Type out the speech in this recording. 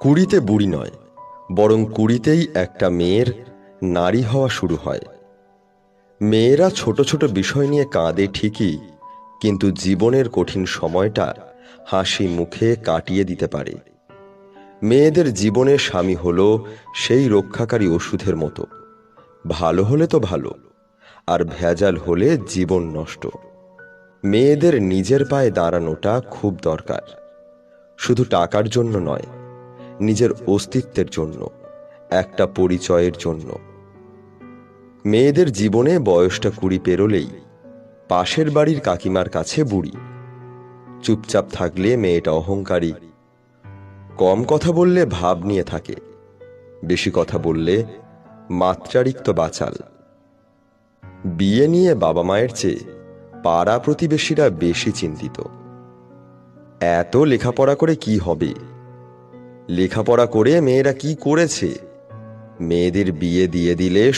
কুড়িতে বুড়ি নয়, বরং কুড়িতেই একটা মেয়ের নারী হওয়া শুরু হয়। মেয়েরা ছোট ছোট বিষয় নিয়ে কাঁদে ঠিকই, কিন্তু জীবনের কঠিন সময়টা হাসি মুখে কাটিয়ে দিতে পারে। মেয়েদের জীবনে স্বামী হলো সেই রক্ষাকারী ওষুধের মতো, ভালো হলে তো ভালো, আর ভেজাল হলে জীবন নষ্ট। মেয়েদের নিজের পায়ে দাঁড়ানোটা খুব দরকার, শুধু টাকার জন্য নয়, নিজের অস্তিত্বের জন্য, একটা পরিচয়ের জন্য। মেয়েদের জীবনে বয়সটা 20 পেরোলেই পাশের বাড়ির কাকিমার কাছে বুড়ি। চুপচাপ থাকলে মেয়েটা অহংকারী, কম কথা বললে ভাব নিয়ে থাকে, বেশি কথা বললে মাত্রারিক্ত বাচাল। বিয়ে নিয়ে বাবা মায়ের চেয়ে পাড়া প্রতিবেশীরা বেশি চিন্তিত। এত লেখাপড়া করে কি হবে? লেখাপড়া করে মেয়েরা কি করেছে? মেয়েদের বিয়ে দিয়ে দিলে